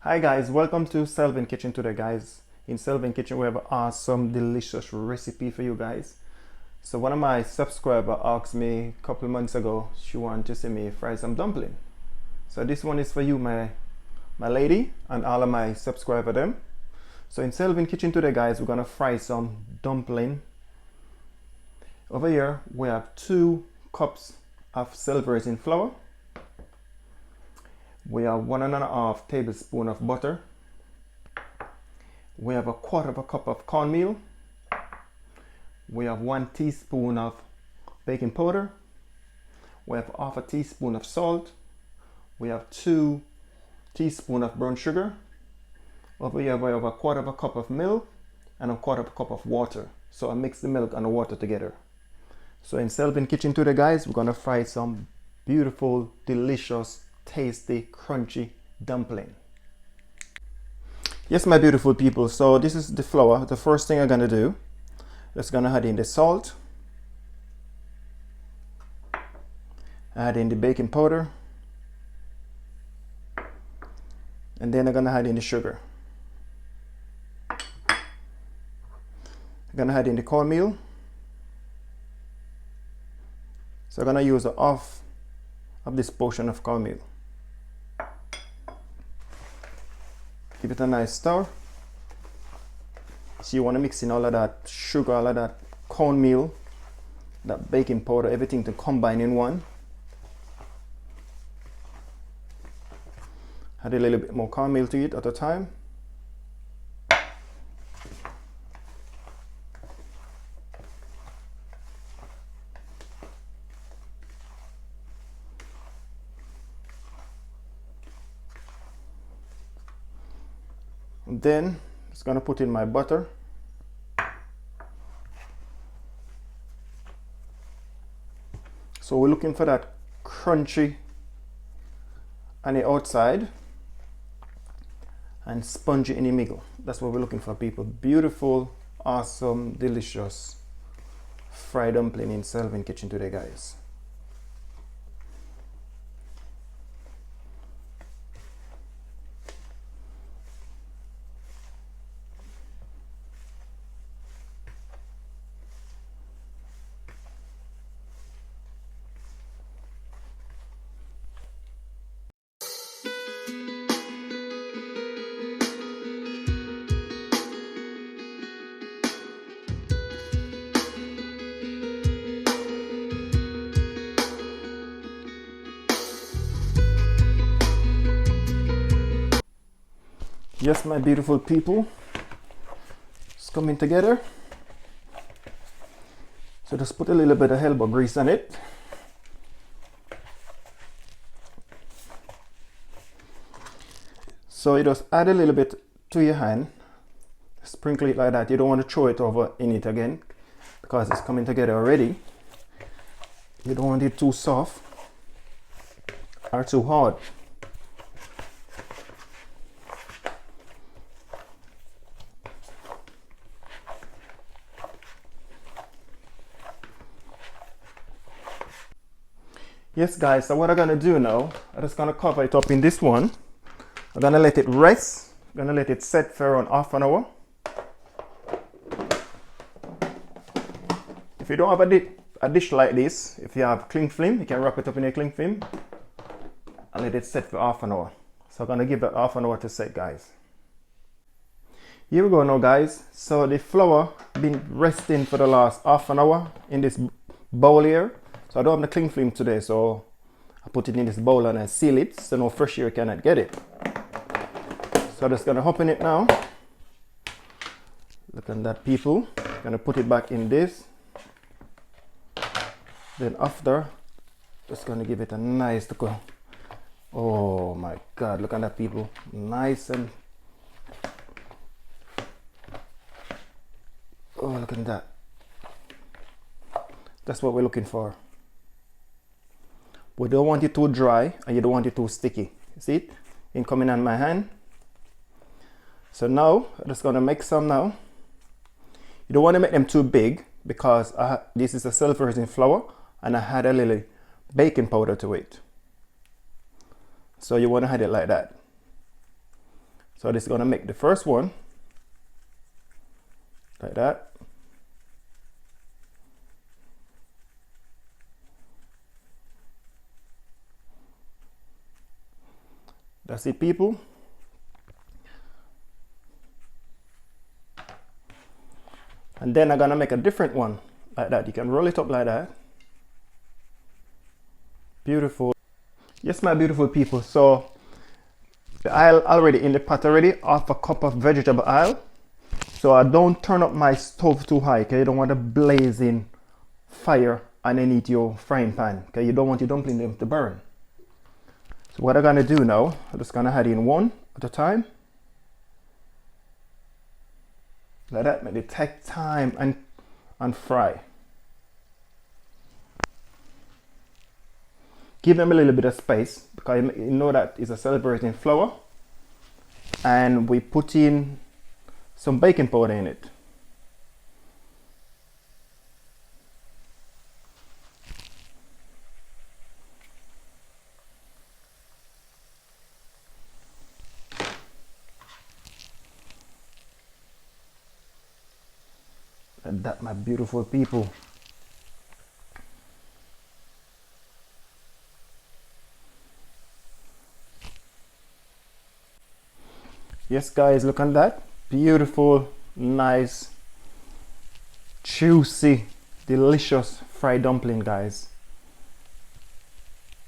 Hi guys, welcome to Selvin Kitchen today guys. In Selvin Kitchen we have an awesome delicious recipe for you guys. So one of my subscribers asked me a couple months ago, she wanted to see me fry some dumpling. So this one is for you my lady and all of my subscribers them. So in Selvin Kitchen today guys, we're gonna fry some dumpling. Over here we have 2 cups of self-raising flour. We have 1.5 tablespoon of butter. We have 1/4 cup of cornmeal. We have 1 teaspoon of baking powder. We have 1/2 teaspoon of salt. We have 2 teaspoons of brown sugar. Over here we have 1/4 cup of milk and 1/4 cup of water. So I mix the milk and the water together. So in Selvin Kitchen today guys, we're gonna fry some beautiful, delicious, tasty, crunchy dumpling. Yes, my beautiful people, so this is the flour. The first thing I'm gonna do is gonna add in the salt, add in the baking powder, and then I'm gonna add in the sugar. I'm gonna add in the cornmeal. So I'm gonna use 1/2 of this portion of cornmeal. Give it a nice stir. So you want to mix in all of that sugar, all of that cornmeal, that baking powder, everything to combine in one. Add a little bit more cornmeal to it at a time. Then it's gonna put in my butter. So we're looking for that crunchy on the outside and spongy in the middle. That's what we're looking for, people. Beautiful, awesome, delicious fried dumpling in Selvin Kitchen today, guys. Yes, my beautiful people, it's coming together. So just put a little bit of elbow grease on it. So you just add a little bit to your hand, sprinkle it like that. You don't want to throw it over in it again because it's coming together already. You don't want it too soft or too hard. Yes guys, so what I'm gonna do now, I'm just gonna cover it up in this one. I'm gonna let it rest. I'm gonna let it set for around half an hour. If you don't have a dish like this, if you have cling film, you can wrap it up in a cling film and let it set for half an hour. So I'm gonna give it half an hour to set, guys. Here we go now, guys. So the flour been resting for the last half an hour in this bowl here. So I don't have the cling film today, so I put it in this bowl and I seal it so no fresh air cannot get it. So I'm just gonna open it now. Look at that, people. Gonna put it back in this. Then after, just gonna give it a nice look. Oh my God, look at that, people. Nice and oh, look at that. That's what we're looking for. We don't want it too dry and you don't want it too sticky. You see it? In coming on my hand. So now, I'm just gonna make some now. You don't want to make them too big because this is a self-raising flour and I had a little baking powder to it. So you want to add it like that. So this is gonna make the first one like that. That's it, people. And then I'm gonna make a different one like that. You can roll it up like that. Beautiful. Yes, my beautiful people. So the oil already in the pot already, half a cup of vegetable oil. So I don't turn up my stove too high, because you don't want a blazing fire underneath your frying pan, because you don't want your dumpling them to burn. So what I'm gonna do now, I'm just gonna add in one at a time. Like that, make it take time and fry. Give them a little bit of space, because you know that it's a celebrating flour. And we put in some baking powder in it. And that, my beautiful people. Yes guys, look at that. Beautiful, nice, juicy, delicious fried dumpling, guys.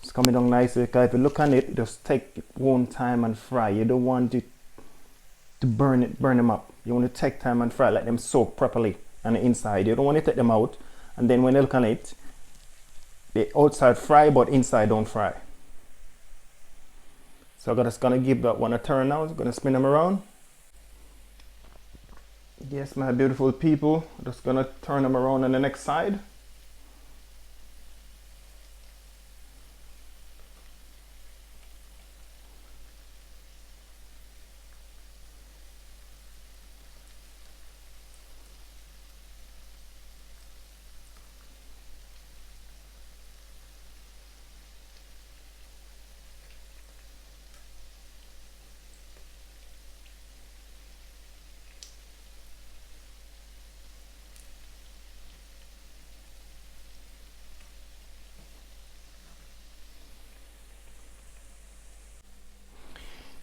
It's coming down nicely, because if you look on it, just take one time and fry. You don't want it to burn them up. You want to take time and fry, let them soak properly on the inside. You don't want to take them out, and then when you look on it, the outside fry but inside don't fry. So I'm just gonna give that one a turn now. I'm gonna spin them around. Yes, my beautiful people, I'm just gonna turn them around on the next side.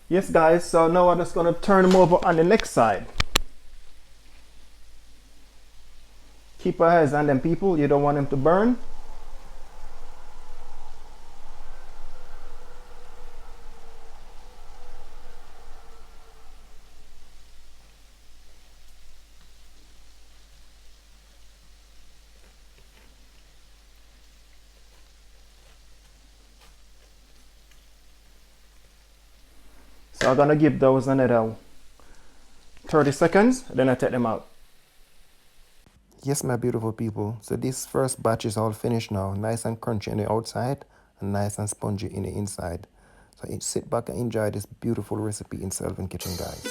Yes guys, so now I'm just gonna turn them over on the next side. Keep your eyes on them, people, you don't want them to burn. So I'm gonna give those another 30 seconds, then I take them out. Yes, my beautiful people, so this first batch is all finished now. Nice and crunchy on the outside and nice and spongy in the inside. So sit back and enjoy this beautiful recipe in Selvin Kitchen, guys.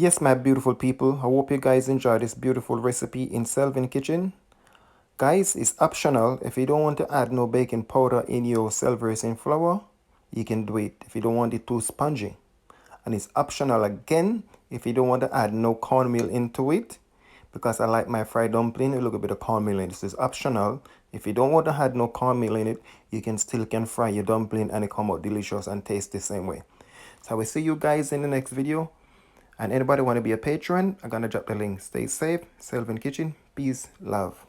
Yes, my beautiful people, I hope you guys enjoy this beautiful recipe in Selvin Kitchen. Guys, it's optional. If you don't want to add no baking powder in your self-raising flour, you can do it if you don't want it too spongy. And it's optional again if you don't want to add no cornmeal into it, because I like my fried dumpling a little bit of cornmeal in it. This is optional. If you don't want to add no cornmeal in it, you can still fry your dumpling and it come out delicious and taste the same way. So I will see you guys in the next video. And anybody want to be a patron, I'm gonna drop the link. Stay safe. Selvin Kitchen. Peace, love.